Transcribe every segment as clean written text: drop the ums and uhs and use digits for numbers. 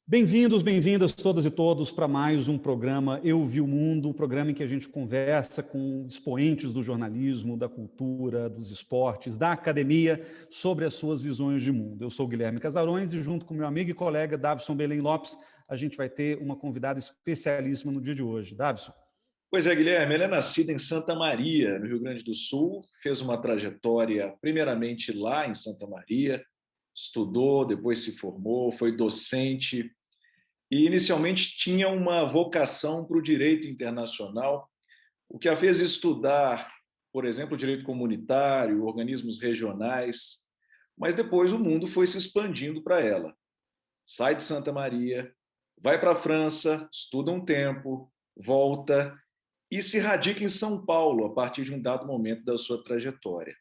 Bem-vindos, bem-vindas todas e todos para mais um programa Eu Vi o Mundo, um programa em que a gente conversa com expoentes do jornalismo, da cultura, dos esportes, da academia, sobre as suas visões de mundo. Eu sou Guilherme Casarões e junto com meu amigo e colega Davison Belém Lopes, a gente vai ter uma convidada especialíssima no dia de hoje. Davison. Pois é, Guilherme, ela é nascida em Santa Maria, no Rio Grande do Sul, fez uma trajetória primeiramente lá em Santa Maria, estudou, depois se formou, foi docente e inicialmente tinha uma vocação para o direito internacional, o que a fez estudar, por exemplo, direito comunitário, organismos regionais, mas depois o mundo foi se expandindo para ela. Sai de Santa Maria, vai para a França, estuda um tempo, volta e se radica em São Paulo a partir de um dado momento da sua trajetória.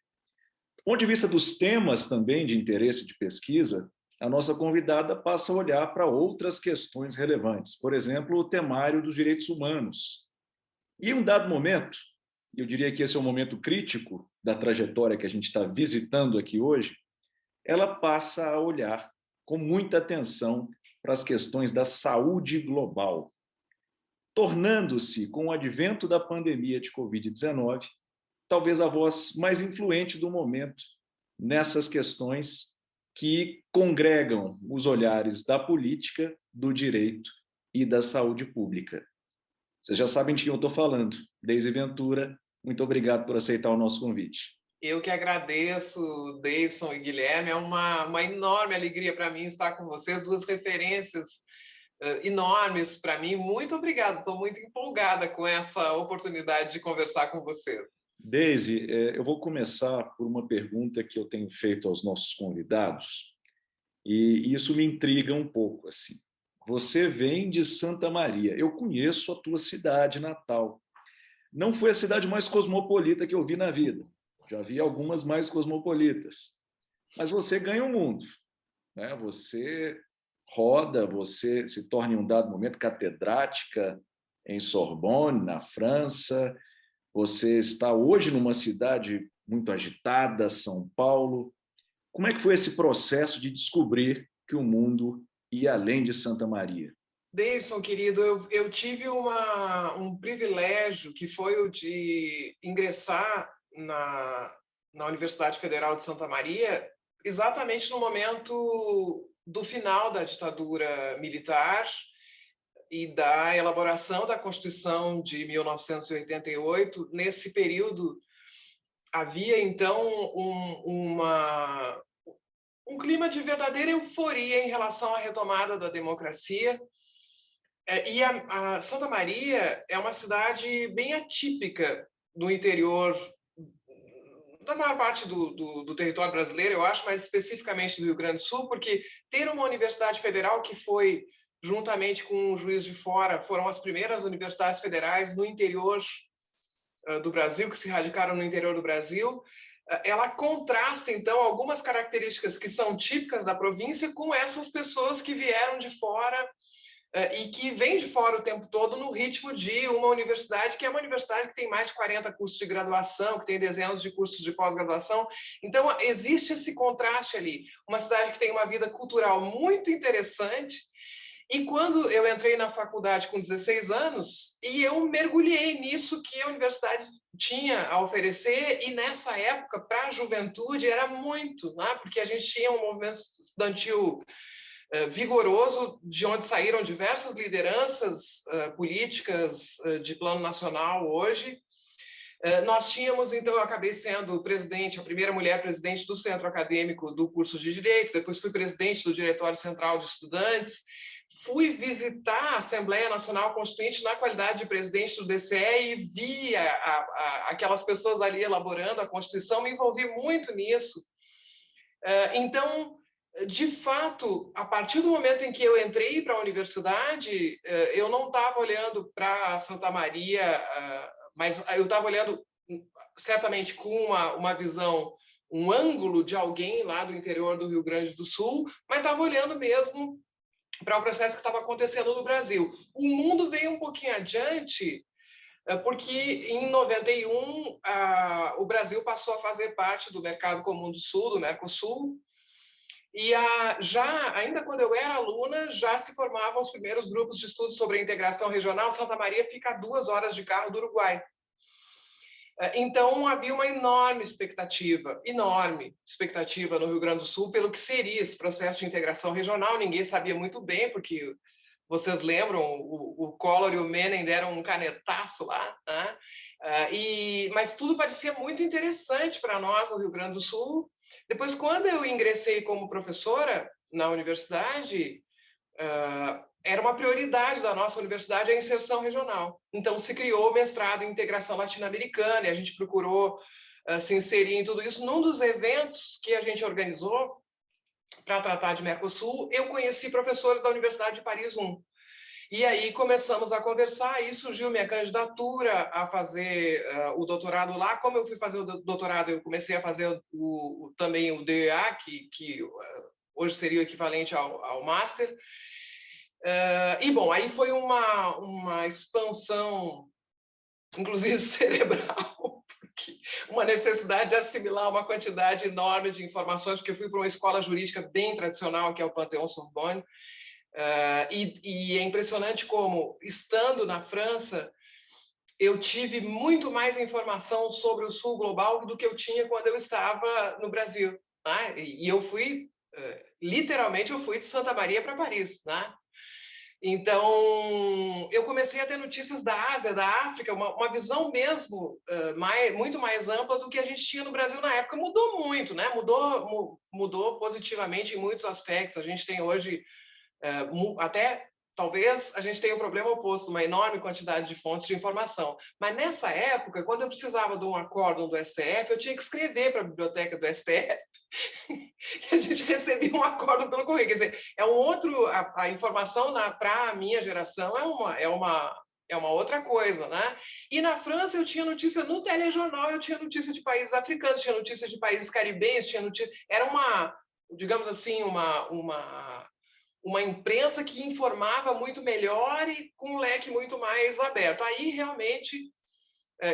Do ponto de vista dos temas também de interesse de pesquisa, a nossa convidada passa a olhar para outras questões relevantes, por exemplo, o temário dos direitos humanos. E em um dado momento, eu diria que esse é o momento crítico da trajetória que a gente está visitando aqui hoje, ela passa a olhar com muita atenção para as questões da saúde global, tornando-se, com o advento da pandemia de Covid-19, talvez a voz mais influente do momento nessas questões que congregam os olhares da política, do direito e da saúde pública. Vocês já sabem de quem eu estou falando. Deise Ventura, muito obrigado por aceitar o nosso convite. Eu que agradeço, Davidson e Guilherme. É uma enorme alegria para mim estar com vocês, duas referências enormes para mim. Muito obrigada, estou muito empolgada com essa oportunidade de conversar com vocês. Deise, eu vou começar por uma pergunta que eu tenho feito aos nossos convidados, e isso me intriga um pouco. Assim. Você vem de Santa Maria, eu conheço a tua cidade natal. Não foi a cidade mais cosmopolita que eu vi na vida, já vi algumas mais cosmopolitas, mas você ganha o mundo, né? Você roda, você se torna em um dado momento catedrática em Sorbonne, na França, você está hoje numa cidade muito agitada, São Paulo. Como é que foi esse processo de descobrir que o mundo ia além de Santa Maria? Davidson, querido, eu tive um privilégio que foi o de ingressar na Universidade Federal de Santa Maria exatamente no momento do final da ditadura militar e da elaboração da Constituição de 1988. Nesse período, havia, então, um clima de verdadeira euforia em relação à retomada da democracia. E a Santa Maria é uma cidade bem atípica no interior da maior parte do território brasileiro, eu acho, mas especificamente do Rio Grande do Sul, porque ter uma universidade federal que foi, juntamente com o Juiz de Fora, foram as primeiras universidades federais no interior do Brasil, que se radicaram no interior do Brasil, ela contrasta, então, algumas características que são típicas da província com essas pessoas que vieram de fora e que vêm de fora o tempo todo no ritmo de uma universidade, que é uma universidade que tem mais de 40 cursos de graduação, que tem dezenas de cursos de pós-graduação. Então, existe esse contraste ali. Uma cidade que tem uma vida cultural muito interessante. E quando eu entrei na faculdade com 16 anos, e eu mergulhei nisso que a universidade tinha a oferecer, e nessa época, para a juventude, era muito, né? Porque a gente tinha um movimento estudantil vigoroso, de onde saíram diversas lideranças políticas de plano nacional hoje. Nós tínhamos, então, eu acabei sendo presidente, a primeira mulher presidente do centro acadêmico do curso de Direito, depois fui presidente do Diretório Central de Estudantes, fui visitar a Assembleia Nacional Constituinte na qualidade de presidente do DCE e vi aquelas pessoas ali elaborando a Constituição, me envolvi muito nisso. Então, de fato, a partir do momento em que eu entrei para a universidade, eu não estava olhando para Santa Maria, mas eu estava olhando certamente com uma visão, um ângulo de alguém lá do interior do Rio Grande do Sul, mas estava olhando mesmo para o processo que estava acontecendo no Brasil. O mundo veio um pouquinho adiante, porque em 91 o Brasil passou a fazer parte do Mercado Comum do Sul, do Mercosul, E ainda quando eu era aluna, já se formavam os primeiros grupos de estudos sobre a integração regional. Santa Maria fica a 2 horas de carro do Uruguai. Então, havia uma enorme expectativa no Rio Grande do Sul pelo que seria esse processo de integração regional. Ninguém sabia muito bem, porque vocês lembram, o Collor e o Menem deram um canetaço lá, né? Mas tudo parecia muito interessante para nós no Rio Grande do Sul. Depois, quando eu ingressei como professora na universidade, era uma prioridade da nossa universidade a inserção regional. Então, se criou o mestrado em integração latino-americana e a gente procurou se inserir em tudo isso. Num dos eventos que a gente organizou para tratar de Mercosul, eu conheci professores da Universidade de Paris I. E aí começamos a conversar e surgiu minha candidatura a fazer o doutorado lá. Como eu fui fazer o doutorado, eu comecei a fazer também o DEA, que hoje seria o equivalente ao Master. Bom, aí foi uma expansão, inclusive cerebral, porque uma necessidade de assimilar uma quantidade enorme de informações, porque eu fui para uma escola jurídica bem tradicional, que é o Panthéon-Sorbonne. E é impressionante como, estando na França, eu tive muito mais informação sobre o Sul global do que eu tinha quando eu estava no Brasil, né? E eu fui, literalmente, eu fui de Santa Maria para Paris, né? Então, eu comecei a ter notícias da Ásia, da África, uma visão mesmo muito mais ampla do que a gente tinha no Brasil na época. Mudou muito, né? Mudou positivamente em muitos aspectos. A gente tem hoje, até talvez a gente tenha um problema oposto, uma enorme quantidade de fontes de informação. Mas nessa época, quando eu precisava de um acórdão do STF, eu tinha que escrever para a biblioteca do STF, que a gente recebia um acórdão pelo correio. Quer dizer, é um outro... A informação para a minha geração é uma outra coisa, né? E na França eu tinha notícia no telejornal, eu tinha notícia de países africanos, tinha notícia de países caribenhos, tinha notícia... Era digamos assim, uma imprensa que informava muito melhor e com um leque muito mais aberto. Aí, realmente,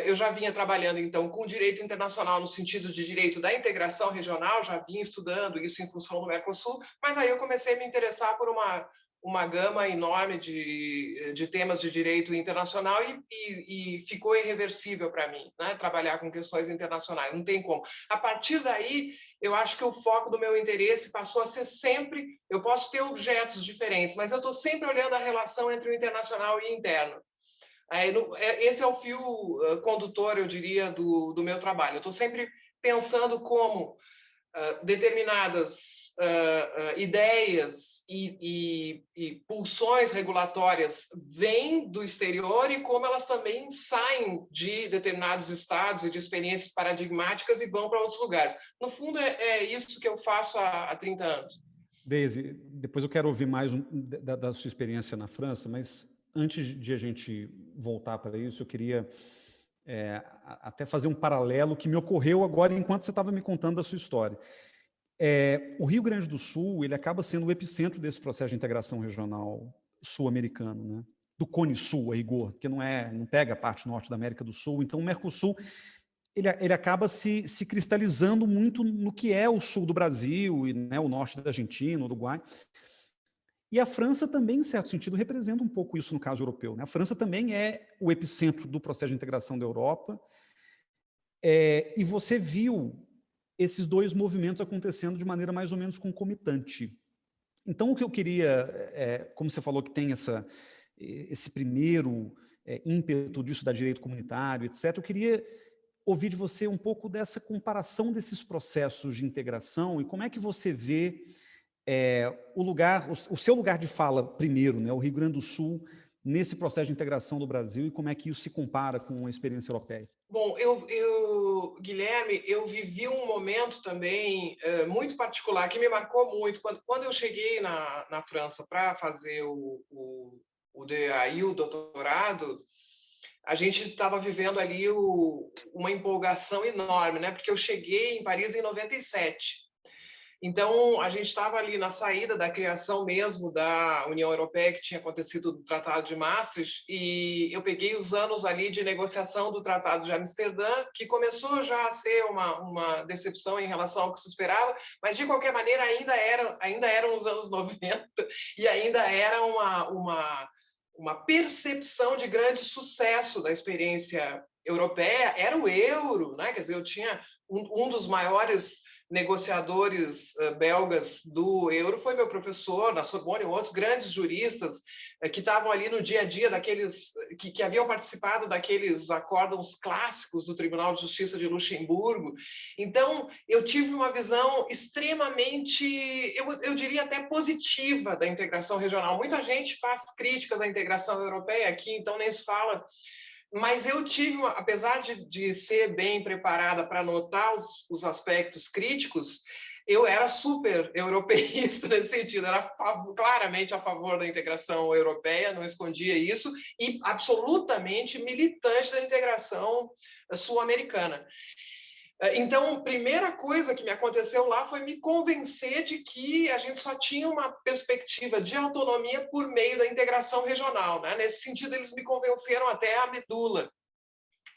eu já vinha trabalhando, então, com direito internacional no sentido de direito da integração regional, já vinha estudando isso em função do Mercosul, mas aí eu comecei a me interessar por uma gama enorme de temas de direito internacional e ficou irreversível para mim, né? Trabalhar com questões internacionais, não tem como. A partir daí, eu acho que o foco do meu interesse passou a ser sempre... Eu posso ter objetos diferentes, mas eu estou sempre olhando a relação entre o internacional e o interno. Esse é o fio condutor, eu diria, do meu trabalho. Eu estou sempre pensando como determinadas ideias e pulsões regulatórias vêm do exterior e como elas também saem de determinados estados e de experiências paradigmáticas e vão para outros lugares. No fundo, é isso que eu faço há 30 anos. Deise, depois eu quero ouvir mais da sua experiência na França, mas antes de a gente voltar para isso, eu queria até fazer um paralelo que me ocorreu agora enquanto você estava me contando da sua história. O Rio Grande do Sul, ele acaba sendo o epicentro desse processo de integração regional sul-americano, né? Do Cone Sul, a rigor, que não pega a parte norte da América do Sul. Então, o Mercosul, ele acaba se cristalizando muito no que é o sul do Brasil e, né, o norte da Argentina, Uruguai. E a França também, em certo sentido, representa um pouco isso no caso europeu, né? A França também é o epicentro do processo de integração da Europa. E você viu esses dois movimentos acontecendo de maneira mais ou menos concomitante. Então, o que eu queria, como você falou que tem esse primeiro ímpeto disso da direito comunitário, etc., eu queria ouvir de você um pouco dessa comparação desses processos de integração e como é que você vê o seu lugar de fala primeiro, né, o Rio Grande do Sul, nesse processo de integração do Brasil e como é que isso se compara com a experiência europeia. Bom, Guilherme, eu vivi um momento também muito particular, que me marcou muito. Quando eu cheguei na França para fazer o DEA e o doutorado, a gente estava vivendo ali uma empolgação enorme, né? Porque eu cheguei em Paris em 97. Então, a gente estava ali na saída da criação mesmo da União Europeia, que tinha acontecido do Tratado de Maastricht, e eu peguei os anos ali de negociação do Tratado de Amsterdã, que começou já a ser uma decepção em relação ao que se esperava, mas, de qualquer maneira, ainda eram os anos 90 e ainda era uma percepção de grande sucesso da experiência europeia, era o euro, né? Quer dizer, eu tinha um dos maiores negociadores belgas do euro foi meu professor na Sorbonne, outros grandes juristas que estavam ali no dia a dia daqueles que haviam participado daqueles acórdãos clássicos do Tribunal de Justiça de Luxemburgo. Então, eu tive uma visão extremamente, eu diria até positiva da integração regional. Muita gente faz críticas à integração europeia aqui, então nem se fala. Mas eu tive, apesar de ser bem preparada para notar os aspectos críticos, eu era super europeísta nesse sentido, era claramente a favor da integração europeia, não escondia isso, e absolutamente militante da integração sul-americana. Então, a primeira coisa que me aconteceu lá foi me convencer de que a gente só tinha uma perspectiva de autonomia por meio da integração regional, né? Nesse sentido, eles me convenceram até a medula,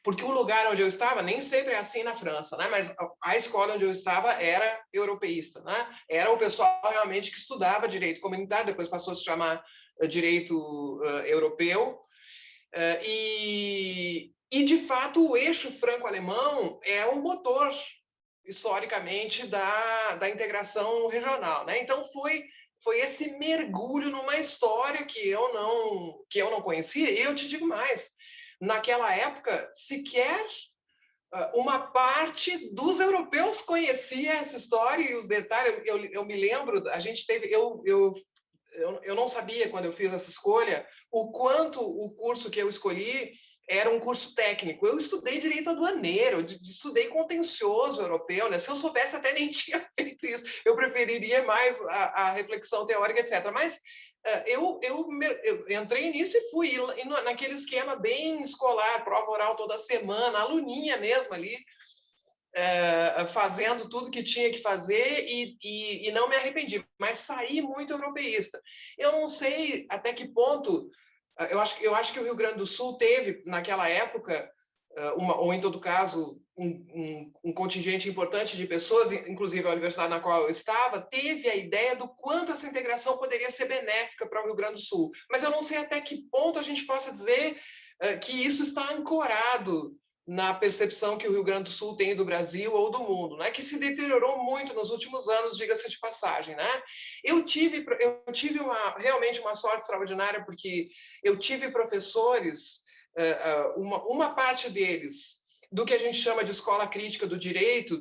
porque o lugar onde eu estava, nem sempre é assim na França, né? Mas a escola onde eu estava era europeísta, né? Era o pessoal realmente que estudava direito comunitário, depois passou a se chamar direito europeu, e, de fato, o eixo franco-alemão é o motor, historicamente, da integração regional, né? Então, foi esse mergulho numa história que eu não conhecia. E eu te digo mais, naquela época, sequer uma parte dos europeus conhecia essa história e os detalhes. Eu me lembro, a gente teve... Eu não sabia, quando eu fiz essa escolha, o quanto o curso que eu escolhi era um curso técnico. Eu estudei direito aduaneiro, estudei contencioso europeu, né? Se eu soubesse, até nem tinha feito isso. Eu preferiria mais a reflexão teórica, etc. Mas eu entrei nisso e fui naquele esquema bem escolar, prova oral toda semana, aluninha mesmo ali, fazendo tudo que tinha que fazer e não me arrependi, mas saí muito europeísta. Eu não sei até que ponto, eu acho que o Rio Grande do Sul teve, naquela época, ou em todo caso, um contingente importante de pessoas, inclusive a universidade na qual eu estava, teve a ideia do quanto essa integração poderia ser benéfica para o Rio Grande do Sul. Mas eu não sei até que ponto a gente possa dizer que isso está ancorado na percepção que o Rio Grande do Sul tem do Brasil ou do mundo, né? Que se deteriorou muito nos últimos anos, diga-se de passagem, né? Eu tive realmente uma sorte extraordinária, porque eu tive professores, uma parte deles, do que a gente chama de escola crítica do direito.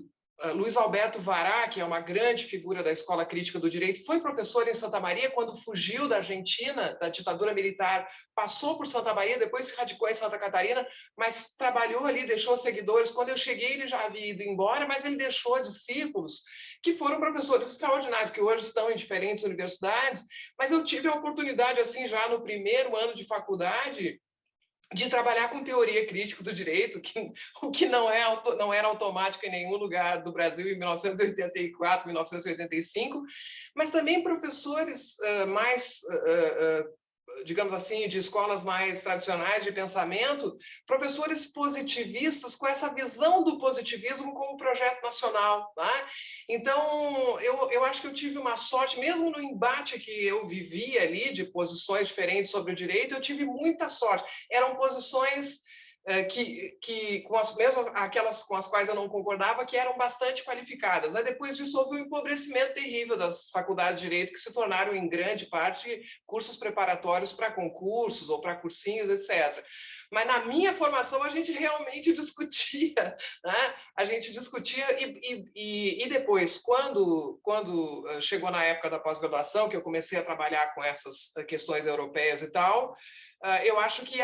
Luiz Alberto Vará, que é uma grande figura da escola crítica do direito, foi professor em Santa Maria quando fugiu da Argentina, da ditadura militar, passou por Santa Maria, depois se radicou em Santa Catarina, mas trabalhou ali, deixou seguidores. Quando eu cheguei, ele já havia ido embora, mas ele deixou discípulos que foram professores extraordinários, que hoje estão em diferentes universidades, mas eu tive a oportunidade, assim, já no primeiro ano de faculdade, de trabalhar com teoria crítica do direito, o que não era automático em nenhum lugar do Brasil em 1984, 1985, mas também professores mais, digamos assim, de escolas mais tradicionais de pensamento, professores positivistas com essa visão do positivismo como projeto nacional, tá? Então, eu acho que eu tive uma sorte, mesmo no embate que eu vivi ali, de posições diferentes sobre o direito, eu tive muita sorte. Eram posições mesmo aquelas com as quais eu não concordava, que eram bastante qualificadas. Aí, depois disso, houve um empobrecimento terrível das faculdades de direito, que se tornaram, em grande parte, cursos preparatórios para concursos ou para cursinhos, etc. Mas na minha formação a gente realmente discutia, né? A gente discutia e depois, quando chegou na época da pós-graduação, que eu comecei a trabalhar com essas questões europeias e tal, eu acho que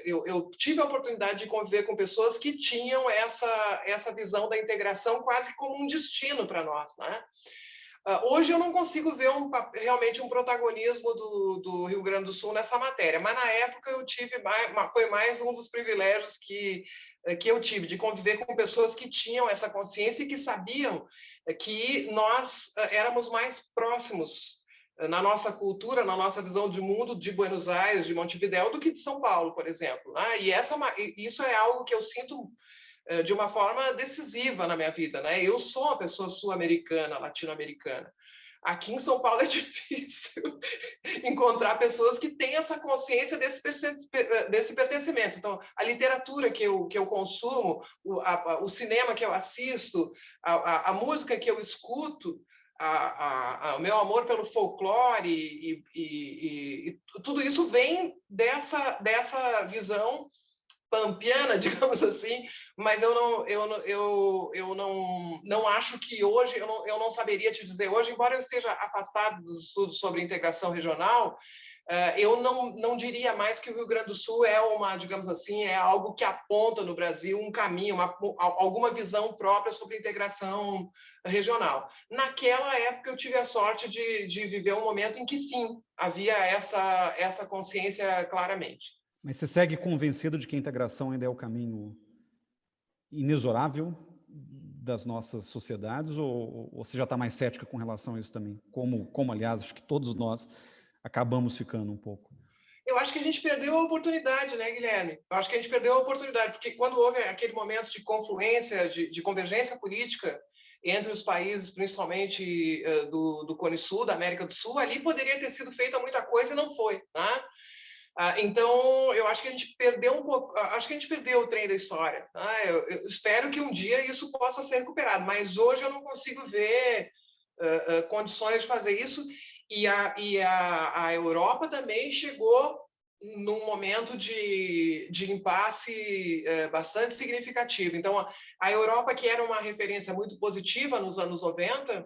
eu tive a oportunidade de conviver com pessoas que tinham essa visão da integração quase como um destino para nós, né? Hoje eu não consigo ver realmente um protagonismo do Rio Grande do Sul nessa matéria, mas na época eu tive foi mais um dos privilégios que eu tive, de conviver com pessoas que tinham essa consciência e que sabiam que nós éramos mais próximos na nossa cultura, na nossa visão de mundo de Buenos Aires, de Montevidéu, do que de São Paulo, por exemplo. E isso é algo que eu sinto de uma forma decisiva na minha vida, né? Eu sou uma pessoa sul-americana, latino-americana. Aqui em São Paulo é difícil encontrar pessoas que têm essa consciência desse pertencimento. Então, a literatura que eu consumo, o cinema que eu assisto, a música que eu escuto, o meu amor pelo folclore e tudo isso vem dessa visão pampiana, digamos assim, mas eu não acho que hoje, eu não saberia te dizer hoje, embora eu esteja afastado dos estudos sobre integração regional, eu não diria mais que o Rio Grande do Sul é digamos assim, é algo que aponta no Brasil um caminho, alguma visão própria sobre integração regional. Naquela época eu tive a sorte de viver um momento em que sim, havia essa consciência claramente. Mas você segue convencido de que a integração ainda é o caminho inexorável das nossas sociedades, ou você já está mais cética com relação a isso também? Como, aliás, acho que todos nós acabamos ficando um pouco. Eu acho que a gente perdeu a oportunidade, né, Guilherme? Eu acho que a gente perdeu a oportunidade, porque quando houve aquele momento de confluência, de convergência política entre os países, principalmente do Cone Sul, da América do Sul, ali poderia ter sido feita muita coisa e não foi, né? Então, eu acho que a gente perdeu um pouco, acho que a gente perdeu o trem da história. Eu espero que um dia isso possa ser recuperado, mas hoje eu não consigo ver condições de fazer isso. E a Europa também chegou num momento de impasse bastante significativo. Então, a Europa, que era uma referência muito positiva nos anos 90,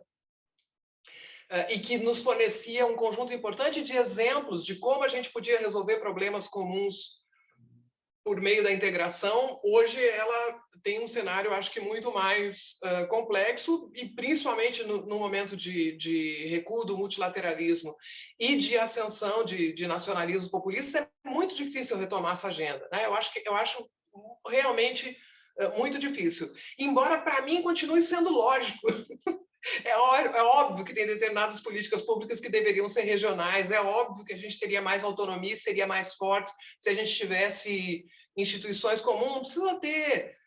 e que nos fornecia um conjunto importante de exemplos de como a gente podia resolver problemas comuns por meio da integração, hoje ela tem um cenário, acho que muito mais complexo, e principalmente no momento de recuo do multilateralismo e de ascensão de nacionalismos populistas, é muito difícil retomar essa agenda, né? Eu acho realmente muito difícil. Embora, para mim, continue sendo lógico. É óbvio que tem determinadas políticas públicas que deveriam ser regionais, é óbvio que a gente teria mais autonomia, seria mais forte se a gente tivesse instituições comuns, não precisa ter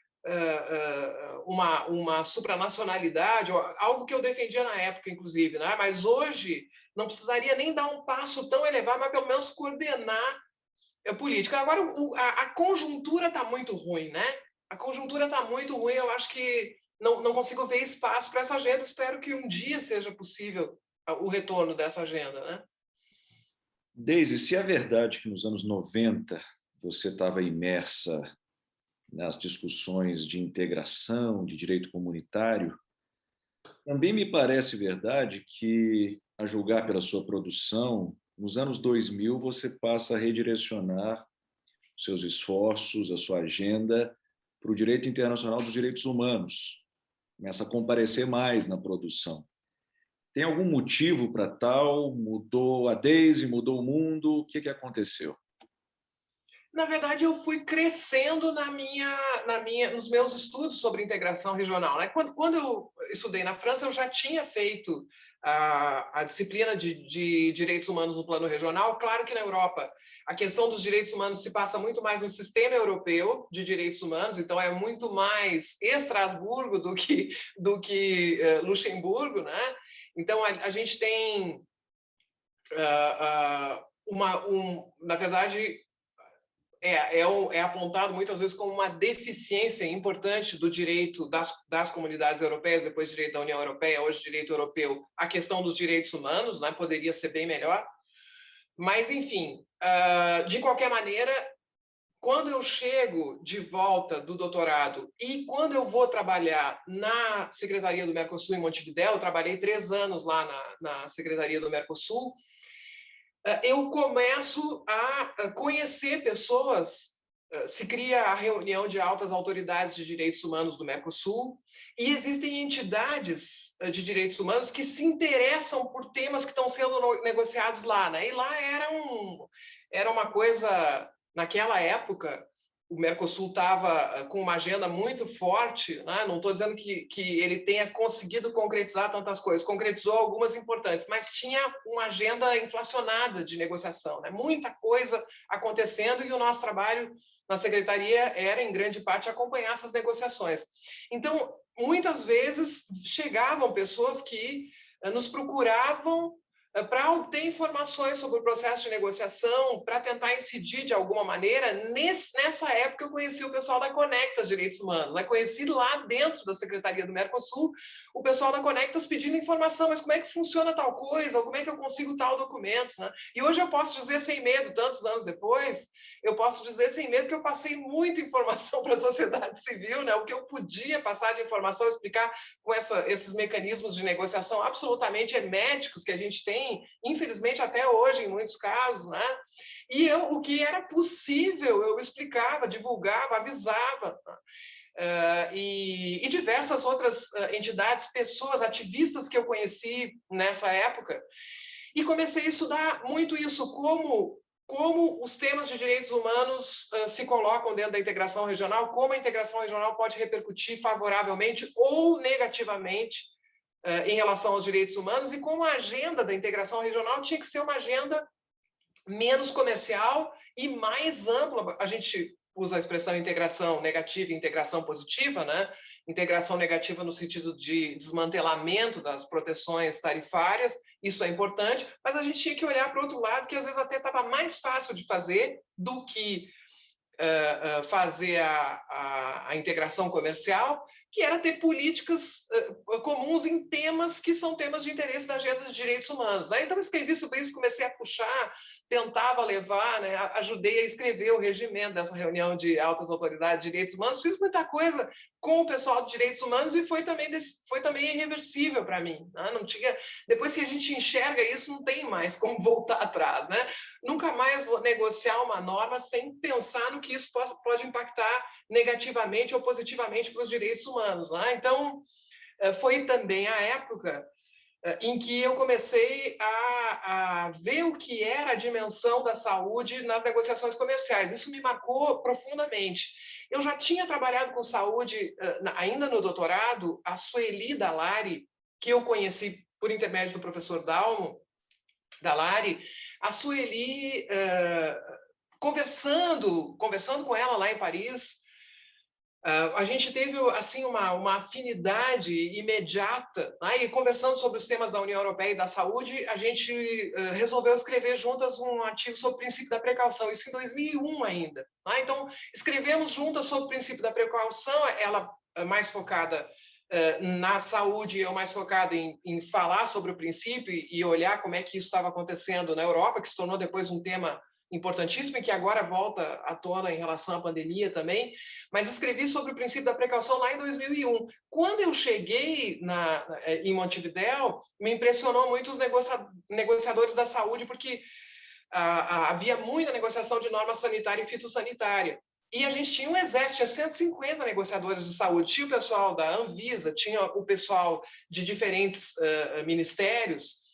uma supranacionalidade, algo que eu defendia na época, inclusive, né? Mas hoje não precisaria nem dar um passo tão elevado, mas pelo menos coordenar a política. Agora, a conjuntura está muito ruim, né? A conjuntura está muito ruim, eu acho que não consigo ver espaço para essa agenda. Espero que um dia seja possível o retorno dessa agenda, né? Deise, se é verdade que nos anos 90 você estava imersa nas discussões de integração, de direito comunitário, também me parece verdade que, a julgar pela sua produção, nos anos 2000 você passa a redirecionar seus esforços, a sua agenda para o direito internacional dos direitos humanos. Começa a comparecer mais na produção. Tem algum motivo para tal? Mudou a Deise, mudou o mundo? O que aconteceu? Na verdade, eu fui crescendo nos meus estudos sobre integração regional, né? Quando eu estudei na França, eu já tinha feito a disciplina de direitos humanos no plano regional. Claro que na Europa a questão dos direitos humanos se passa muito mais no sistema europeu de direitos humanos, então é muito mais Estrasburgo do que Luxemburgo, né? Então a gente tem na verdade é apontado muitas vezes como uma deficiência importante do direito das comunidades europeias, depois direito da União Europeia, hoje direito europeu, a questão dos direitos humanos, né? Poderia ser bem melhor. Mas, enfim, de qualquer maneira, quando eu chego de volta do doutorado e quando eu vou trabalhar na Secretaria do Mercosul em Montevidéu, eu trabalhei 3 anos lá na Secretaria do Mercosul, eu começo a conhecer pessoas, se cria a reunião de altas autoridades de direitos humanos do Mercosul, e existem entidades de direitos humanos que se interessam por temas que estão sendo negociados lá, né? E lá era uma coisa, naquela época, o Mercosul estava com uma agenda muito forte, né? Não estou dizendo que ele tenha conseguido concretizar tantas coisas, concretizou algumas importantes, mas tinha uma agenda inflacionada de negociação, né? Muita coisa acontecendo e o nosso trabalho na secretaria era, em grande parte, acompanhar essas negociações. Então, muitas vezes chegavam pessoas que nos procuravam para obter informações sobre o processo de negociação, para tentar incidir de alguma maneira. Nessa época, eu conheci o pessoal da Conectas Direitos Humanos. Eu conheci lá dentro da Secretaria do Mercosul o pessoal da Conectas pedindo informação, mas como é que funciona tal coisa, ou como é que eu consigo tal documento, né? E hoje eu posso dizer sem medo, tantos anos depois, eu posso dizer sem medo que eu passei muita informação para a sociedade civil, né? O que eu podia passar de informação, explicar com esses mecanismos de negociação absolutamente herméticos que a gente tem, infelizmente até hoje em muitos casos, né? E o que era possível eu explicava, divulgava, avisava. E diversas outras entidades, pessoas, ativistas que eu conheci nessa época, e comecei a estudar muito isso, como os temas de direitos humanos se colocam dentro da integração regional, como a integração regional pode repercutir favoravelmente ou negativamente em relação aos direitos humanos, e como a agenda da integração regional tinha que ser uma agenda menos comercial e mais ampla. A gente usa a expressão integração negativa e integração positiva, né? Integração negativa no sentido de desmantelamento das proteções tarifárias, isso é importante, mas a gente tinha que olhar para o outro lado, que às vezes até estava mais fácil de fazer do que fazer a integração comercial, que era ter políticas comuns em temas que são temas de interesse da agenda de direitos humanos. Então, eu escrevi sobre isso, comecei a puxar, tentava levar, né, ajudei a escrever o regimento dessa reunião de altas autoridades de direitos humanos, fiz muita coisa com o pessoal de direitos humanos e foi também irreversível para mim. Né? Não tinha, depois que a gente enxerga isso, não tem mais como voltar atrás. Né? Nunca mais vou negociar uma norma sem pensar no que isso pode impactar negativamente ou positivamente para os direitos humanos. Né? Então, foi também a época em que eu comecei a ver o que era a dimensão da saúde nas negociações comerciais. Isso me marcou profundamente. Eu já tinha trabalhado com saúde, ainda no doutorado, a Sueli Dallari, que eu conheci por intermédio do professor Dalmo Dallari, a Sueli, conversando com ela lá em Paris, a gente teve assim uma afinidade imediata, né? E conversando sobre os temas da União Europeia e da saúde, a gente resolveu escrever juntas um artigo sobre o princípio da precaução, isso em 2001 ainda. Né? Então, escrevemos juntas sobre o princípio da precaução, ela mais focada na saúde, eu mais focada em falar sobre o princípio e olhar como é que isso estava acontecendo na Europa, que se tornou depois um tema importantíssimo e que agora volta à tona em relação à pandemia também, mas escrevi sobre o princípio da precaução lá em 2001. Quando eu cheguei em Montevidéu, me impressionou muito os negociadores da saúde, porque havia muita negociação de norma sanitária e fitossanitária. E a gente tinha um exército, tinha 150 negociadores de saúde. Tinha o pessoal da Anvisa, tinha o pessoal de diferentes ministérios,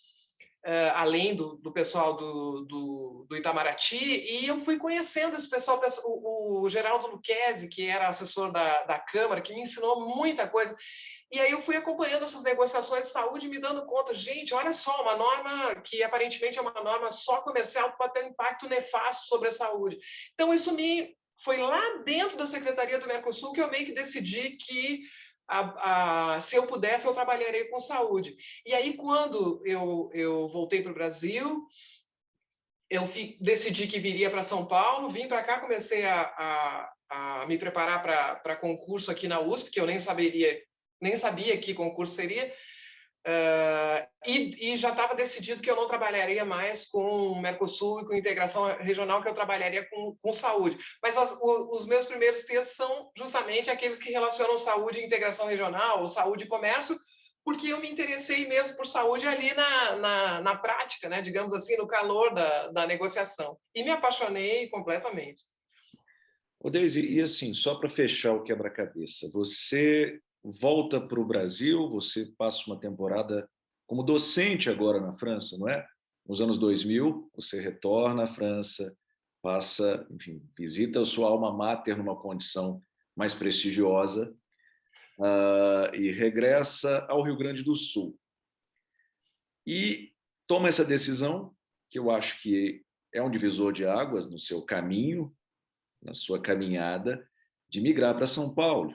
além do pessoal do Itamaraty, e eu fui conhecendo esse pessoal, o Geraldo Lucchesi, que era assessor da Câmara, que me ensinou muita coisa. E aí eu fui acompanhando essas negociações de saúde e me dando conta, gente, olha só, uma norma que aparentemente é uma norma só comercial pode ter um impacto nefasto sobre a saúde. Então, isso foi lá dentro da Secretaria do Mercosul que eu meio que decidi que se eu pudesse, eu trabalharia com saúde. E aí, quando eu voltei para o Brasil, eu decidi que viria para São Paulo, vim para cá, comecei a me preparar para concurso aqui na USP, que eu nem sabia que concurso seria, e já estava decidido que eu não trabalharia mais com o Mercosul e com integração regional, que eu trabalharia com saúde. Mas os meus primeiros textos são justamente aqueles que relacionam saúde e integração regional, ou saúde e comércio, porque eu me interessei mesmo por saúde ali na prática, né? Digamos assim, no calor da negociação. E me apaixonei completamente. Ô, Deise, e assim, só para fechar o quebra-cabeça, você volta para o Brasil, você passa uma temporada como docente agora na França, não é? Nos anos 2000, você retorna à França, passa, enfim, visita a sua alma mater numa condição mais prestigiosa e regressa ao Rio Grande do Sul. E toma essa decisão, que eu acho que é um divisor de águas no seu caminho, na sua caminhada, de migrar para São Paulo.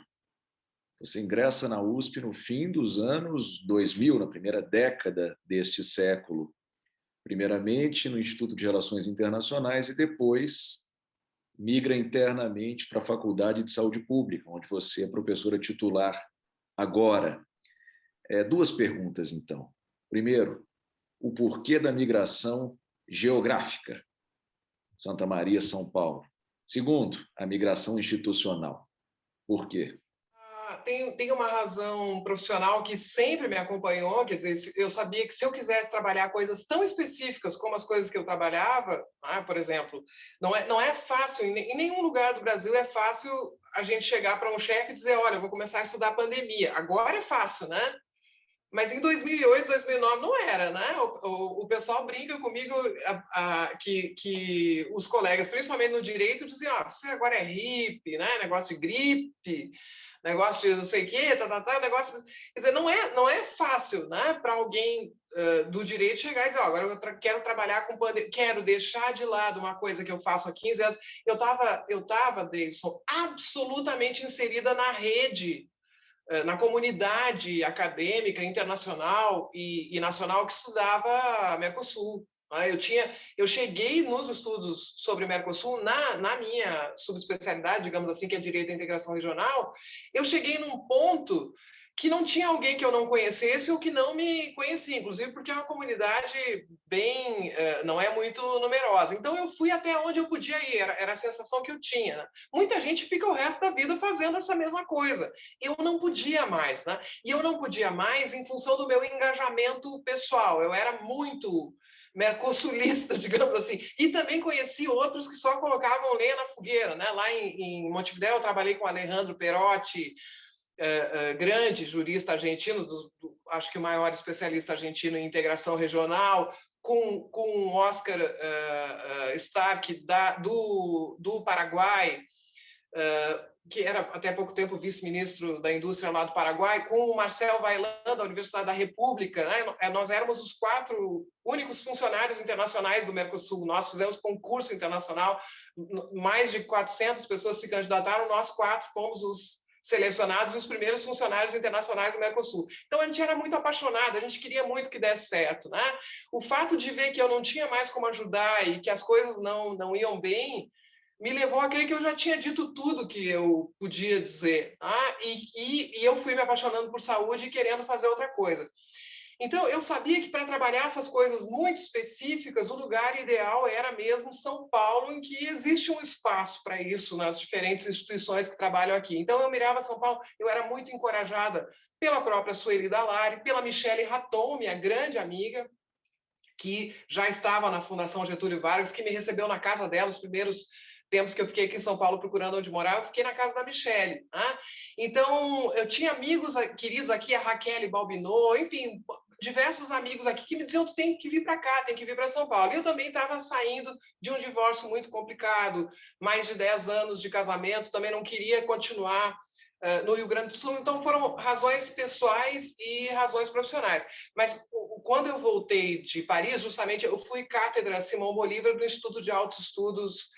Você ingressa na USP no fim dos anos 2000, na primeira década deste século, primeiramente no Instituto de Relações Internacionais e depois migra internamente para a Faculdade de Saúde Pública, onde você é professora titular agora. Duas perguntas, então. Primeiro, o porquê da migração geográfica, Santa Maria, São Paulo. Segundo, a migração institucional. Por quê? Tem uma razão profissional que sempre me acompanhou, quer dizer, eu sabia que se eu quisesse trabalhar coisas tão específicas como as coisas que eu trabalhava, por exemplo, não é fácil, em nenhum lugar do Brasil é fácil a gente chegar para um chefe e dizer, olha, eu vou começar a estudar pandemia. Agora é fácil, né? Mas em 2008, 2009 não era, né? O pessoal brinca comigo que os colegas, principalmente no direito, diziam, você agora é hippie, né? Negócio de gripe, negócio de não sei o quê, negócio... Quer dizer, não é fácil, né? Para alguém do direito chegar e dizer, agora eu quero trabalhar com pandemia, quero deixar de lado uma coisa que eu faço há 15 anos. Eu tava, Davidson, absolutamente inserida na rede, na comunidade acadêmica internacional e nacional que estudava Mercosul. Eu cheguei nos estudos sobre Mercosul, na minha subespecialidade, digamos assim, que é Direito à Integração Regional, eu cheguei num ponto que não tinha alguém que eu não conhecesse ou que não me conhecia, inclusive porque é uma comunidade não é muito numerosa. Então, eu fui até onde eu podia ir, era a sensação que eu tinha. Né? Muita gente fica o resto da vida fazendo essa mesma coisa. Eu não podia mais, né? E eu não podia mais em função do meu engajamento pessoal. Eu era muito mercosulista, digamos assim, e também conheci outros que só colocavam lenha na fogueira. Né? Lá em Montevidéu, eu trabalhei com Alejandro Perotti, grande jurista argentino, acho que o maior especialista argentino em integração regional, com Oscar Stark, do Paraguai, que era até pouco tempo vice-ministro da indústria lá do Paraguai, com o Marcel Vaillant, da Universidade da República. Né? Nós éramos os 4 únicos funcionários internacionais do Mercosul. Nós fizemos concurso internacional, mais de 400 pessoas se candidataram, nós 4 fomos os selecionados, os primeiros funcionários internacionais do Mercosul. Então, a gente era muito apaixonado, a gente queria muito que desse certo. Né? O fato de ver que eu não tinha mais como ajudar e que as coisas não iam bem, me levou a crer que eu já tinha dito tudo que eu podia dizer. E eu fui me apaixonando por saúde e querendo fazer outra coisa. Então, eu sabia que para trabalhar essas coisas muito específicas, o lugar ideal era mesmo São Paulo, em que existe um espaço para isso nas diferentes instituições que trabalham aqui. Então, eu mirava São Paulo, eu era muito encorajada pela própria Sueli Dalari, pela Michele Raton, minha grande amiga, que já estava na Fundação Getúlio Vargas, que me recebeu na casa dela os primeiros tempos que eu fiquei aqui em São Paulo procurando onde morar, eu fiquei na casa da Michele. Né? Então, eu tinha amigos queridos aqui, a Raquel Balbinot, enfim, diversos amigos aqui que me diziam, tu tem que vir para cá, tem que vir para São Paulo. E eu também estava saindo de um divórcio muito complicado, mais de 10 anos de casamento, também não queria continuar no Rio Grande do Sul, então foram razões pessoais e razões profissionais. Mas quando eu voltei de Paris, justamente, eu fui cátedra Simão Bolívar do Instituto de Altos Estudos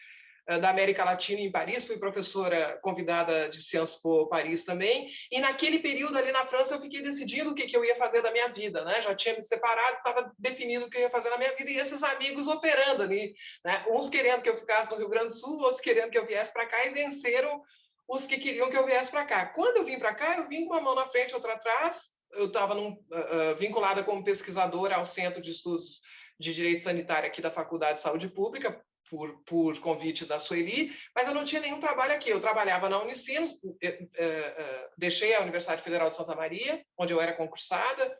da América Latina em Paris, fui professora convidada de Sciences Po Paris também, e naquele período ali na França eu fiquei decidindo o que eu ia fazer da minha vida, né? Já tinha me separado, estava definindo o que eu ia fazer na minha vida, e esses amigos operando ali, né? Uns querendo que eu ficasse no Rio Grande do Sul, outros querendo que eu viesse para cá, e venceram os que queriam que eu viesse para cá. Quando eu vim para cá, eu vim com uma mão na frente e outra atrás, eu estava vinculada como pesquisadora ao Centro de Estudos de Direito Sanitário aqui da Faculdade de Saúde Pública, por convite da Sueli, mas eu não tinha nenhum trabalho aqui. Eu trabalhava na Unicinos, deixei a Universidade Federal de Santa Maria, onde eu era concursada,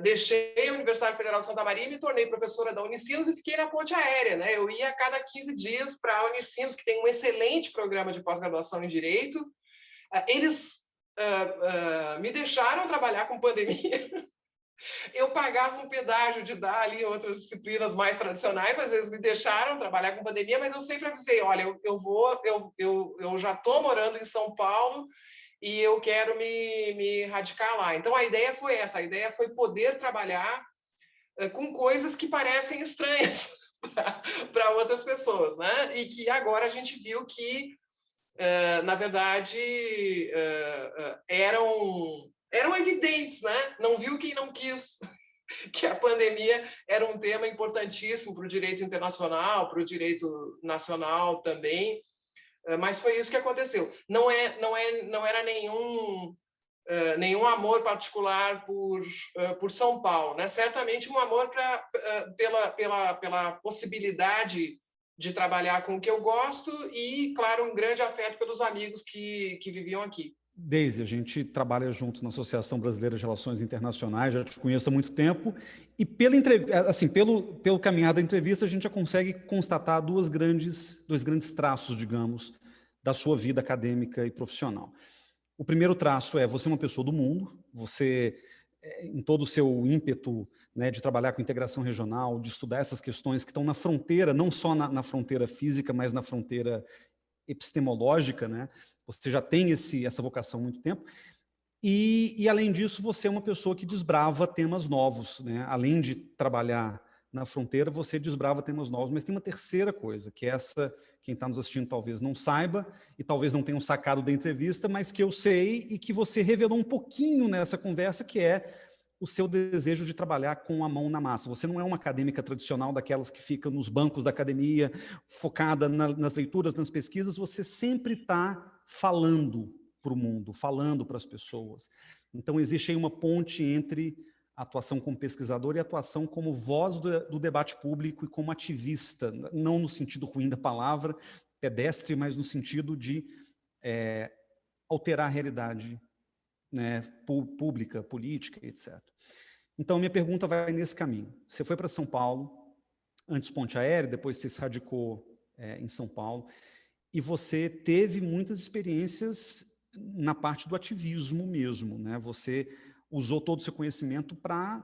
deixei a Universidade Federal de Santa Maria e me tornei professora da Unicinos e fiquei na ponte aérea. Né? Eu ia a cada 15 dias para a Unicinos, que tem um excelente programa de pós-graduação em Direito. Eles me deixaram trabalhar com pandemia, Eu pagava um pedágio de dar ali outras disciplinas mais tradicionais, às vezes me deixaram trabalhar com pandemia, mas eu sempre avisei, olha, eu já estou morando em São Paulo e eu quero me radicar lá. Então a ideia foi essa, a ideia foi poder trabalhar com coisas que parecem estranhas para outras pessoas, né? E que agora a gente viu que, na verdade, eram evidentes, né? Não viu quem não quis que a pandemia era um tema importantíssimo para o direito internacional, para o direito nacional também, mas foi isso que aconteceu. Não era nenhum amor particular por São Paulo, né? Certamente um amor pela possibilidade de trabalhar com o que eu gosto e, claro, um grande afeto pelos amigos que viviam aqui. Deise, a gente trabalha junto na Associação Brasileira de Relações Internacionais, já te conheço há muito tempo, e pelo caminhar da entrevista, a gente já consegue constatar dois grandes traços, digamos, da sua vida acadêmica e profissional. O primeiro traço é você é uma pessoa do mundo, você, em todo o seu ímpeto, né, de trabalhar com integração regional, de estudar essas questões que estão na fronteira, não só na fronteira física, mas na fronteira epistemológica, né? Você já tem essa vocação há muito tempo. E, além disso, você é uma pessoa que desbrava temas novos, né? Além de trabalhar na fronteira, você desbrava temas novos. Mas tem uma terceira coisa, que essa, quem está nos assistindo talvez não saiba, e talvez não tenha sacado da entrevista, mas que eu sei e que você revelou um pouquinho nessa conversa, que é o seu desejo de trabalhar com a mão na massa. Você não é uma acadêmica tradicional, daquelas que fica nos bancos da academia, focada nas leituras, nas pesquisas, você sempre está falando para o mundo, falando para as pessoas. Então, existe aí uma ponte entre a atuação como pesquisador e a atuação como voz do debate público e como ativista, não no sentido ruim da palavra, pedestre, mas no sentido de alterar a realidade, né, pública, política, etc. Então, minha pergunta vai nesse caminho. Você foi para São Paulo, antes Ponte Aérea, depois você se radicou em São Paulo, e você teve muitas experiências na parte do ativismo mesmo, né? Você usou todo o seu conhecimento para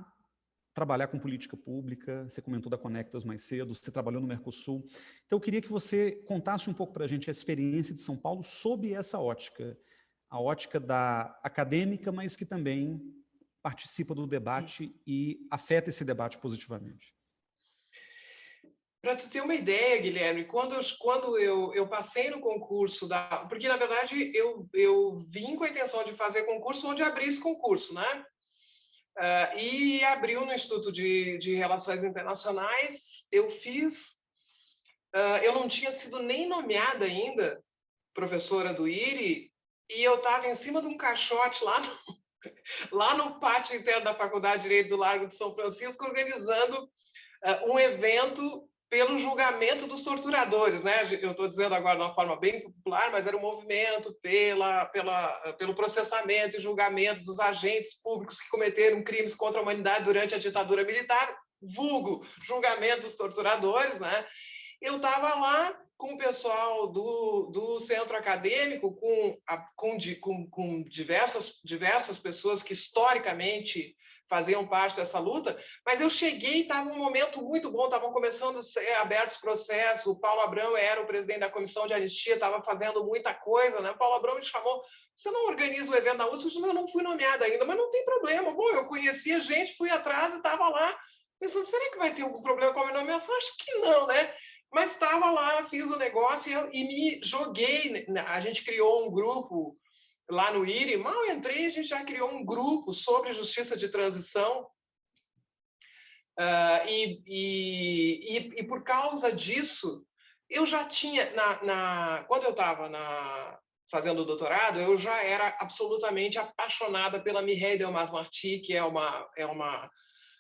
trabalhar com política pública, você comentou da Conectas mais cedo, você trabalhou no Mercosul. Então, eu queria que você contasse um pouco para a gente a experiência de São Paulo sob essa ótica, a ótica da acadêmica, mas que também participa do debate e afeta esse debate positivamente. Para tu ter uma ideia, Guilherme, quando eu passei no concurso porque, na verdade, eu vim com a intenção de fazer concurso onde abrisse concurso, né? E abriu no Instituto de Relações Internacionais, eu fiz... eu não tinha sido nem nomeada ainda professora do IRI, e eu estava em cima de um caixote lá no pátio interno da Faculdade de Direito do Largo de São Francisco, organizando um evento pelo julgamento dos torturadores, né? Eu estou dizendo agora de uma forma bem popular, mas era um movimento pelo processamento e julgamento dos agentes públicos que cometeram crimes contra a humanidade durante a ditadura militar, vulgo julgamento dos torturadores, né? Eu estava lá com o pessoal do centro acadêmico, com diversas pessoas que historicamente faziam parte dessa luta, mas eu cheguei e estava um momento muito bom, estavam começando a ser abertos processos, o Paulo Abrão era o presidente da comissão de anistia, estava fazendo muita coisa, né? O Paulo Abrão me chamou, você não organiza o evento da USP? Eu disse, eu não fui nomeada ainda, mas não tem problema. Bom, eu conhecia gente, fui atrás e estava lá, pensando, será que vai ter algum problema com a minha nomeação? Acho que não, né? Mas estava lá, fiz o negócio e me joguei, a gente criou um grupo lá no IRI, mal entrei, a gente já criou um grupo sobre justiça de transição, e por causa disso, eu já tinha, quando eu estava fazendo o doutorado, eu já era absolutamente apaixonada pela Mireille Delmas-Marty, que é uma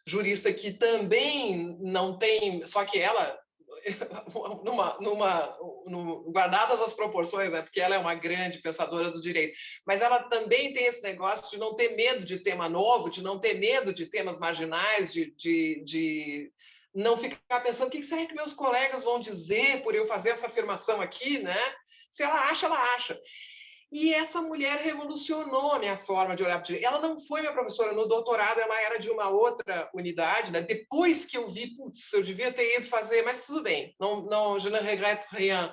jurista que também não tem, só que ela... guardadas as proporções, né? Porque ela é uma grande pensadora do direito, mas ela também tem esse negócio de não ter medo de tema novo, de não ter medo de temas marginais, de não ficar pensando o que será que meus colegas vão dizer por eu fazer essa afirmação aqui, né? Se ela acha, ela acha. E essa mulher revolucionou a minha forma de olhar para o direito. Ela não foi minha professora no doutorado, ela era de uma outra unidade, né? Depois que eu vi, putz, eu devia ter ido fazer, mas tudo bem, não, je ne regrette rien.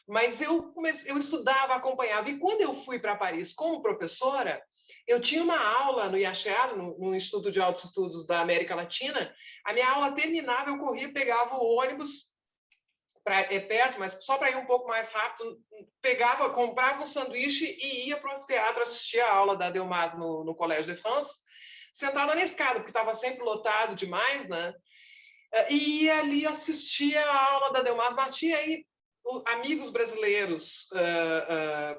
Mas eu estudava, acompanhava. E quando eu fui para Paris como professora, eu tinha uma aula no IACHEL, no Instituto de Altos Estudos da América Latina. A minha aula terminava, eu corria, pegava o ônibus, é perto, mas só para ir um pouco mais rápido, comprava um sanduíche e ia para o anfiteatro assistir a aula da Delmas no Collège de France, sentada na escada, porque estava sempre lotado demais, né? E ia ali assistir a aula da Delmas Martins, e aí amigos brasileiros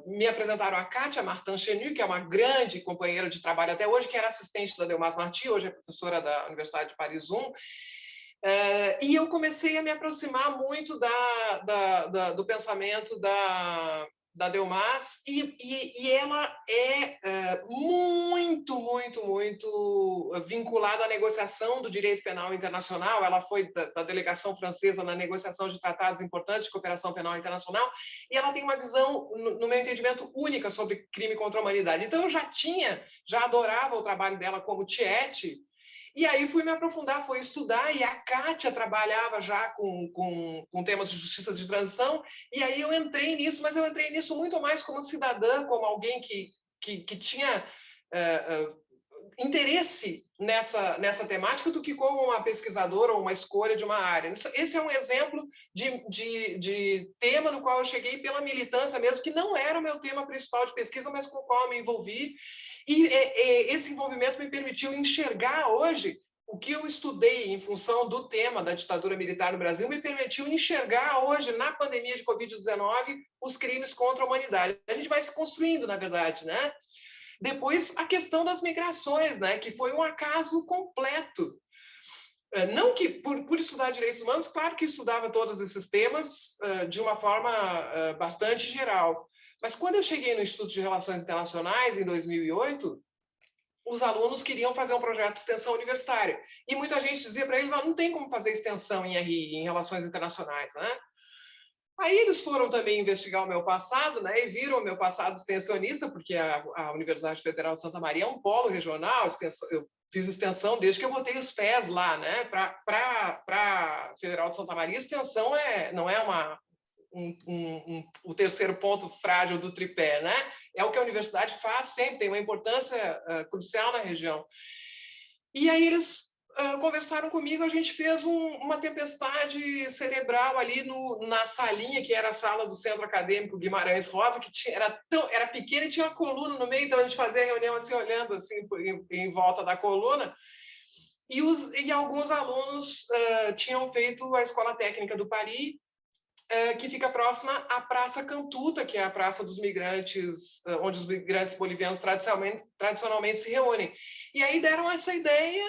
me apresentaram a Kátia Martin-Chenu, que é uma grande companheira de trabalho até hoje, que era assistente da Delmas Martins, hoje é professora da Universidade de Paris I. E eu comecei a me aproximar muito do pensamento da Delmas, e ela é muito vinculada à negociação do direito penal internacional. Ela foi da delegação francesa na negociação de tratados importantes de cooperação penal internacional, e ela tem uma visão, no meu entendimento, única sobre crime contra a humanidade. Então, eu já adorava o trabalho dela como tiete, e aí fui me aprofundar, fui estudar, e a Kátia trabalhava já com temas de justiça de transição, e aí eu entrei nisso, mas eu entrei nisso muito mais como cidadã, como alguém que tinha interesse nessa temática, do que como uma pesquisadora ou uma escolha de uma área. Esse é um exemplo de tema no qual eu cheguei pela militância mesmo, que não era o meu tema principal de pesquisa, mas com o qual eu me envolvi. E esse envolvimento me permitiu enxergar hoje o que eu estudei em função do tema da ditadura militar no Brasil, me permitiu enxergar hoje, na pandemia de Covid-19, os crimes contra a humanidade. A gente vai se construindo, na verdade, né? Depois, a questão das migrações, né? Que foi um acaso completo. Não que, por estudar direitos humanos, claro que estudava todos esses temas de uma forma bastante geral. Mas quando eu cheguei no Instituto de Relações Internacionais, em 2008, os alunos queriam fazer um projeto de extensão universitária. E muita gente dizia para eles, não tem como fazer extensão em RI, em Relações Internacionais, né? Aí eles foram também investigar o meu passado, né? E viram o meu passado extensionista, porque a Universidade Federal de Santa Maria é um polo regional, eu fiz extensão desde que eu botei os pés lá, né? Para a Federal de Santa Maria, extensão não é o terceiro ponto frágil do tripé, né? É o que a universidade faz sempre, tem uma importância crucial na região. E aí eles conversaram comigo, a gente fez uma tempestade cerebral ali na salinha, que era a sala do Centro Acadêmico Guimarães Rosa, que era pequena e tinha uma coluna no meio, então a gente fazia a reunião assim, olhando assim, em volta da coluna. E alguns alunos tinham feito a Escola Técnica do Paris, que fica próxima à Praça Cantuta, que é a Praça dos Migrantes, onde os migrantes bolivianos tradicionalmente se reúnem. E aí deram essa ideia,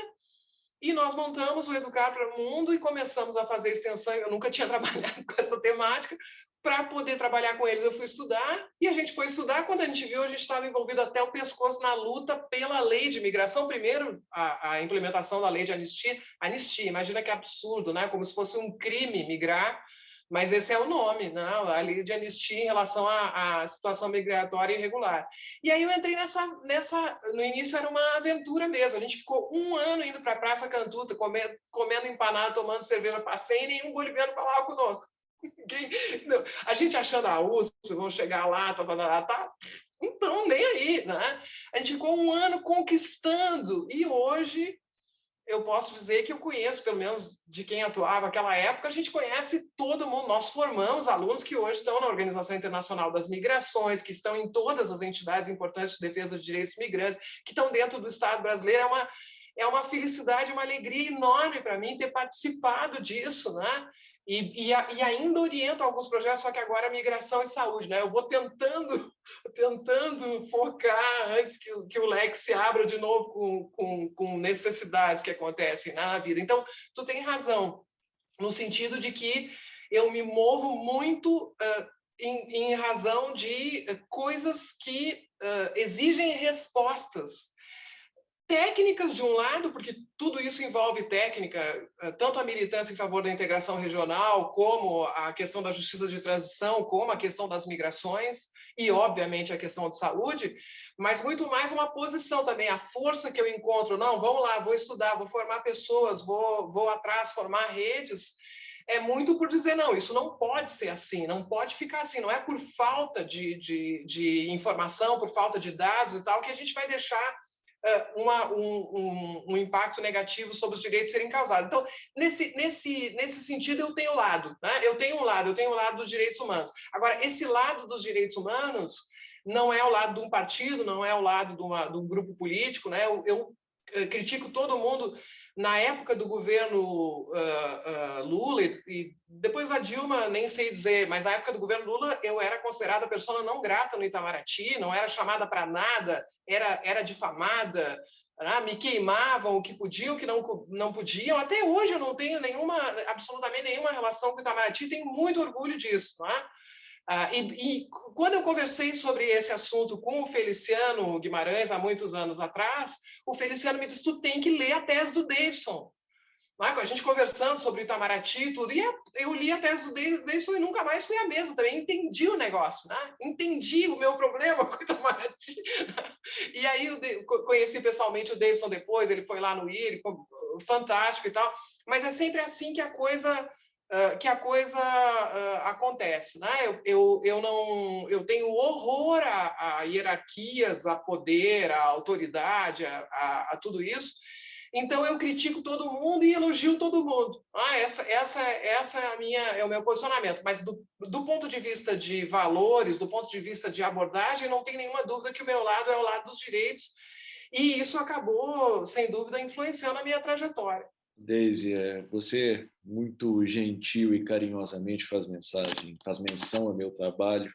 e nós montamos o Educar para o Mundo e começamos a fazer extensão. Eu nunca tinha trabalhado com essa temática. Para poder trabalhar com eles, eu fui estudar, e a gente foi estudar. Quando a gente viu, a gente estava envolvido até o pescoço na luta pela lei de imigração. Primeiro, a implementação da lei de anistia. Anistia, imagina que absurdo, né? Como se fosse um crime migrar, mas esse é o nome, né? A lei de anistia em relação à situação migratória irregular. E aí eu entrei no início era uma aventura mesmo, a gente ficou um ano indo para a Praça Cantuta, comendo empanada, tomando cerveja, passei, e nenhum boliviano falava conosco. A gente achando a USP, vão chegar lá, tá. Então, nem aí, né? A gente ficou um ano conquistando, e hoje eu posso dizer que eu conheço, pelo menos de quem atuava naquela época, a gente conhece todo mundo. Nós formamos alunos que hoje estão na Organização Internacional das Migrações, que estão em todas as entidades importantes de defesa de direitos migrantes, que estão dentro do Estado brasileiro. É uma felicidade, uma alegria enorme para mim ter participado disso, né? E ainda oriento alguns projetos, só que agora migração e saúde, né? Eu vou tentando focar antes que o leque se abra de novo com necessidades que acontecem na vida. Então, tu tem razão, no sentido de que eu me movo muito em razão de coisas que exigem respostas. técnicas de um lado, porque tudo isso envolve técnica, tanto a militância em favor da integração regional, como a questão da justiça de transição, como a questão das migrações e, obviamente, a questão de saúde, mas muito mais uma posição também, a força que eu encontro. Não, vamos lá, vou estudar, vou formar pessoas, vou atrás, formar redes, é muito por dizer, não, isso não pode ser assim, não pode ficar assim, não é por falta de informação, por falta de dados e tal, que a gente vai deixar um impacto negativo sobre os direitos serem causados. Então, nesse sentido, eu tenho lado, né? Eu tenho um lado dos direitos humanos. Agora, esse lado dos direitos humanos não é o lado de um partido, não é o lado de um grupo político, né? Eu critico todo mundo. Na época do governo Lula, e depois da Dilma, nem sei dizer, mas na época do governo Lula, eu era considerada persona não grata no Itamaraty, não era chamada para nada, era difamada, né? Me queimavam o que podiam, o que não podiam. Até hoje eu não tenho absolutamente nenhuma relação com o Itamaraty, tenho muito orgulho disso, né? E quando eu conversei sobre esse assunto com o Feliciano Guimarães, há muitos anos atrás, o Feliciano me disse, tu tem que ler a tese do Davidson. A gente conversando sobre o Itamaraty e tudo, e eu li a tese do Davidson e nunca mais fui à mesa também, entendi o negócio, né? Entendi o meu problema com o Itamaraty. E aí eu conheci pessoalmente o Davidson depois, ele foi lá no IRI, fantástico e tal, mas é sempre assim que a coisa acontece, né? Eu tenho horror a hierarquias, a poder, a autoridade, a tudo isso. Então eu critico todo mundo e elogio todo mundo. Essa é o meu posicionamento. Mas do ponto de vista de valores, do ponto de vista de abordagem, não tem nenhuma dúvida que o meu lado é o lado dos direitos. E isso acabou, sem dúvida, influenciando a minha trajetória. Deise, você muito gentil e carinhosamente faz menção ao meu trabalho.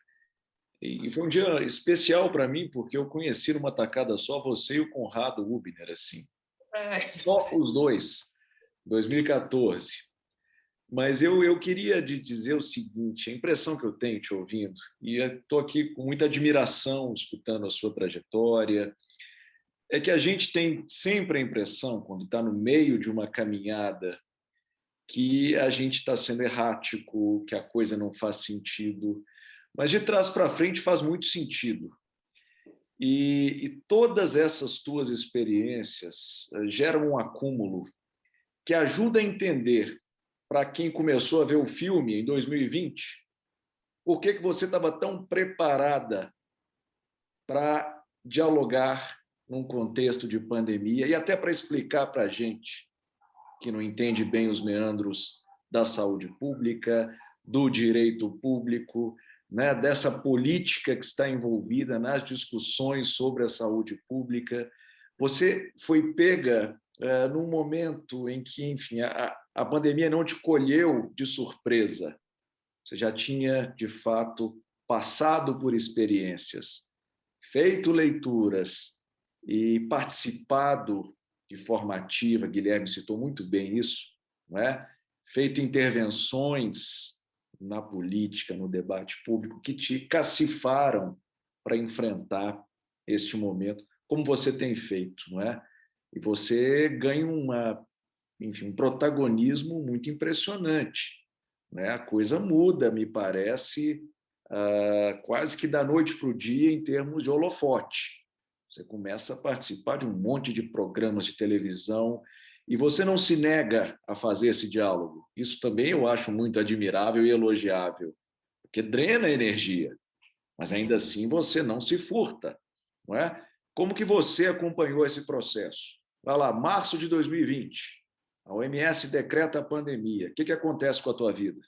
E foi um dia especial para mim, porque eu conheci numa tacada só você e o Conrado Hübner, assim. Só os dois, 2014. Mas eu queria dizer o seguinte, a impressão que eu tenho te ouvindo, e estou aqui com muita admiração escutando a sua trajetória, é que a gente tem sempre a impressão, quando está no meio de uma caminhada, que a gente está sendo errático, que a coisa não faz sentido, mas de trás para frente faz muito sentido. E todas essas tuas experiências geram um acúmulo que ajuda a entender, para quem começou a ver o filme em 2020, por que você estava tão preparada para dialogar num contexto de pandemia e até para explicar para a gente que não entende bem os meandros da saúde pública, do direito público, né, dessa política que está envolvida nas discussões sobre a saúde pública. Você foi pega num momento em que, enfim, a pandemia não te colheu de surpresa. Você já tinha, de fato, passado por experiências, feito leituras e participado de forma ativa, Guilherme citou muito bem isso, não é? Feito intervenções na política, no debate público, que te cacifaram para enfrentar este momento, como você tem feito, não é? E você ganha um protagonismo muito impressionante, né? A coisa muda, me parece, quase que da noite para o dia em termos de holofote. Você começa a participar de um monte de programas de televisão e você não se nega a fazer esse diálogo. Isso também eu acho muito admirável e elogiável, porque drena energia, mas ainda assim você não se furta, não é? Como que você acompanhou esse processo? Vai lá, março de 2020, a OMS decreta a pandemia. O que acontece com a tua vida?